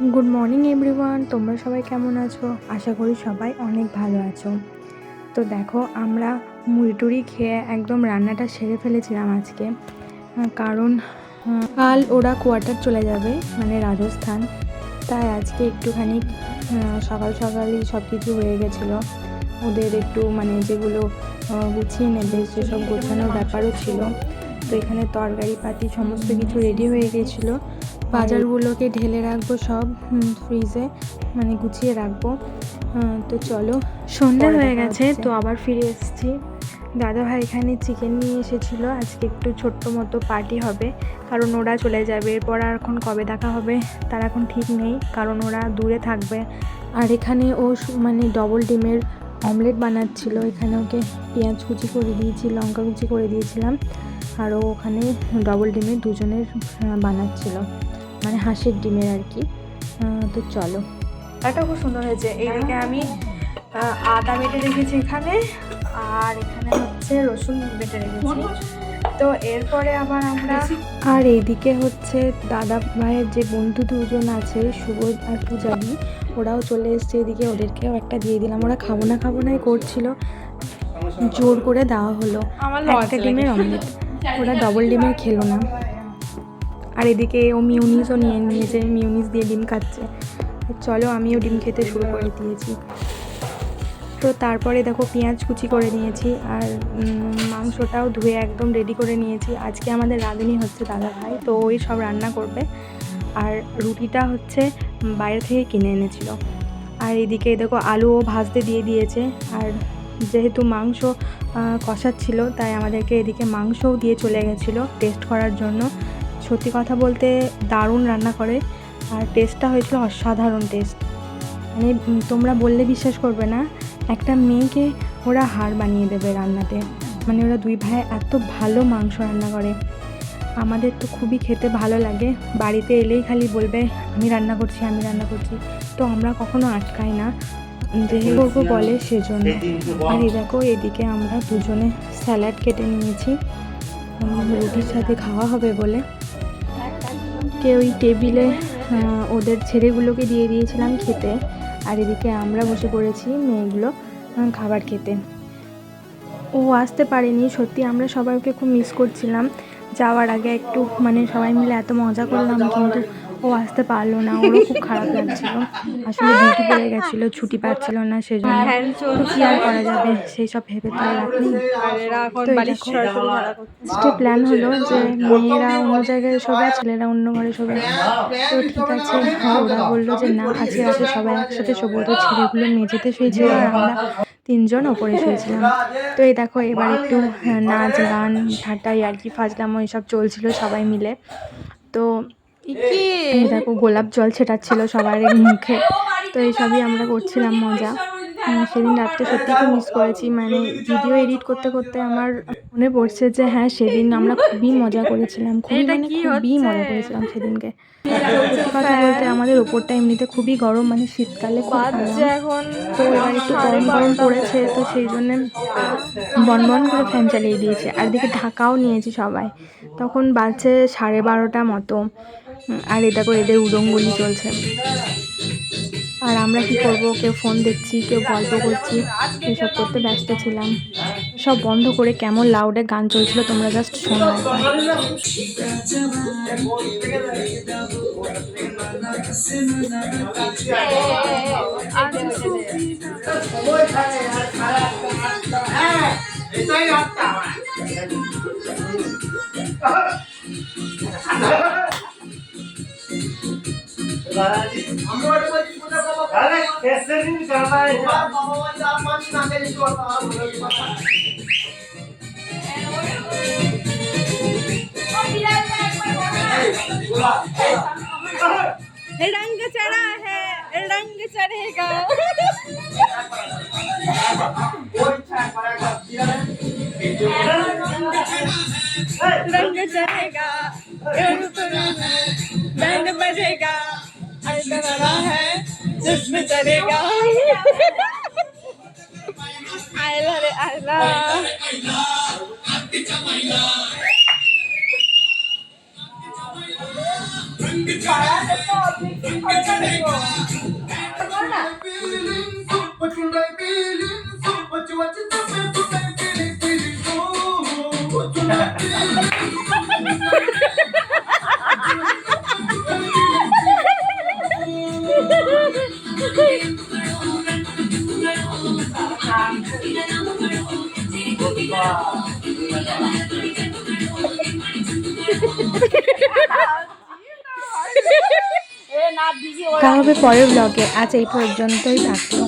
Good morning everyone, তোমরা সবাই কেমন আছো? আশা করি সবাই অনেক ভালো আছো। তো দেখো, আমরা মুড়ি টুড়ি খেয়ে একদম রান্নাটা সেরে ফেলেছিলাম আজকে, কারণ কাল ওরা কোয়ার্টার চলে যাবে, মানে রাজস্থান। তাই আজকে একটুখানি সকাল সকালই সব কিছু হয়ে গেছিলো। ওদের একটু মানে যেগুলো গুছিয়ে নেবে সেসব গোছানোর ব্যাপারও ছিল। তো এখানে তরকারি পাতি সমস্ত কিছু রেডি হয়ে গেছিলো। বাজারগুলোকে ঢেলে রাখবো সব ফ্রিজে, মানে গুছিয়ে রাখবো। তো চলো, সন্ধ্যা হয়ে গেছে, তো আবার ফিরে এসেছি। দাদাভাই এখানে চিকেন নিয়ে এসেছিলো। আজকে একটু ছোট্ট মতো পার্টি হবে, কারণ ওরা চলে যাবে। এরপর আর এখন কবে দেখা হবে তার এখন ঠিক নেই, কারণ ওরা দূরে থাকবে। আর এখানে ও মানে ডবল ডিমের অমলেট বানাচ্ছিল। এখানে ওকে পেঁয়াজ কুচি করে দিয়েছি, লঙ্কা কুচি করে দিয়েছিলাম, আর ও ওখানে ডবল ডিমের দুজনের বানাচ্ছিল, মানে হাঁসের ডিমের আর কি। তো চলো, এটা খুব সুন্দর হয়েছে। এইদিকে আমি আদা বেটে রেখেছি এখানে, আর এখানে হচ্ছে রসুন বেটে রেখেছি। তো এরপরে আবার আমরা, আর এইদিকে হচ্ছে দাদা ভাইয়ের যে বন্ধু দুজন আছে, শুভ আর পূজারি, ওরাও চলে এসছে এদিকে। ওদেরকেও একটা দিয়ে দিলাম। ওরা খাবো নাই করছিল, জোর করে দেওয়া হলো একটা ডিমের অমলেট। ওরা ডবল ডিমের খেলো না। আর এদিকে ও মিউনিসও নিয়ে নিয়েছে, মিউনিস দিয়ে ডিম খাচ্ছে। চলো, আমিও ডিম খেতে শুরু করে দিয়েছি। তো তারপরে দেখো, পেঁয়াজ কুচি করে নিয়েছি, আর মাংসটাও ধুয়ে একদম রেডি করে নিয়েছি। আজকে আমাদের রাঁধুনি হচ্ছে দাদা ভাই, তো ওই সব রান্না করবে। আর রুটিটা হচ্ছে বাইরে থেকে কিনে এনেছিল। আর এদিকে দেখো, আলুও ভাজতে দিয়ে দিয়েছে। আর যেহেতু মাংস কষাচ্ছিল, তাই আমাদেরকে এদিকে মাংসও দিয়ে চলে গেছিলো টেস্ট করার জন্য। সত্যি কথা বলতে দারুণ রান্না করে, আর টেস্টটা হয়েছিল অসাধারণ টেস্ট। মানে তোমরা বললে বিশ্বাস করবে না, একটা মেয়েকে ওরা হার বানিয়ে দেবে রান্নাতে। মানে ওরা দুই ভাই এত ভালো মাংস রান্না করে। আমাদের তো খুবই খেতে ভালো লাগে। বাড়িতে এলেই খালি বলবে আমি রান্না করছি। তো আমরা কখনো আটকাই না, যে করবো বলে সেজন্য। আর এই দেখো, এদিকে আমরা দুজনে স্যালাড কেটে নিয়েছি, রুটির সাথে খাওয়া হবে বলে। কেউ ওই টেবিলে ওদের ছেলেগুলোকে দিয়ে দিয়েছিলাম খেতে, আর এদিকে আমরা বসে পড়েছি মেয়েগুলো খাবার খেতে। ও আসতে পারেনি, সত্যি আমরা সবাই ওকে খুব মিস করছিলাম। যাওয়ার আগে একটু মানে সবাই মিলে এত মজা করলাম, কিন্তু ও আসতে পারলো না। ওরও খুব খারাপ লাগছিল, আসলে ডিউটি পড়ে গেছিলো, ছুটি পাচ্ছিল না, সেজন্য। তো কী আর করা যাবে, সেই সব ভেবে তো আর লাভ নেই। তো লাস্টে প্ল্যান হলো যে মেয়েরা অন্য জায়গায় শোবে, ছেলেরা অন্য ঘরে শোবে। তো ঠিক আছে, ওরা বললো যে না, আজকে রাতে সবাই একসাথে শোবো। তো ছেলেগুলো মেঝেতে শুয়েছিল, আর আমরা তিনজন ওপরে শুয়েছিলাম। তো এই দেখো, এবার একটু নাচ গান ঠাট্টা আর কি ফাজলামো এসব চলছিল সবাই মিলে। তো এই দেখো, গোলাপ জল ছেটাচ্ছিল সবার মুখে। তো এইসবই আমরা করছিলাম মজা। সেদিন রাত্রে সত্যি খুব মিস করেছি। মানে ভিডিও এডিট করতে করতে আমার মনে পড়ছে যে হ্যাঁ, সেদিন আমরা খুবই মজা করেছিলাম, খুবই মজা করেছিলাম সেদিনকে। সত্যি কথা বলতে আমাদের ওপরটা এমনিতে খুবই গরম, মানে শীতকালে খুব গরম। তো এবার একটু গরম পড়েছে, তো সেই জন্যে বন করে ফ্যান চালিয়ে দিয়েছে। আর দিকে ঢাকাও নিয়েছি সবাই। তখন বাজছে 12:30 মতো। আর এ দেখো, এদের উদঙ্গলি চলছে। আর আমরা কি করব, কেউ ফোন দেখছি, কেউ গল্প করছি, এসব করতে ব্যস্ত ছিলাম। সব বন্ধ করে কেমন লাউডে গান চলছিল, তোমরা জাস্ট শোনো একবার। रंग चढ़ा है, रंग चढ़ेगा। रंग चढ़ेगा, बैंड बजेगा, है जिसमें चढ़ेगा। आयला रे आयला। দেখা হবে পরের ব্লগে, আজ এই পর্যন্তই থাকলো।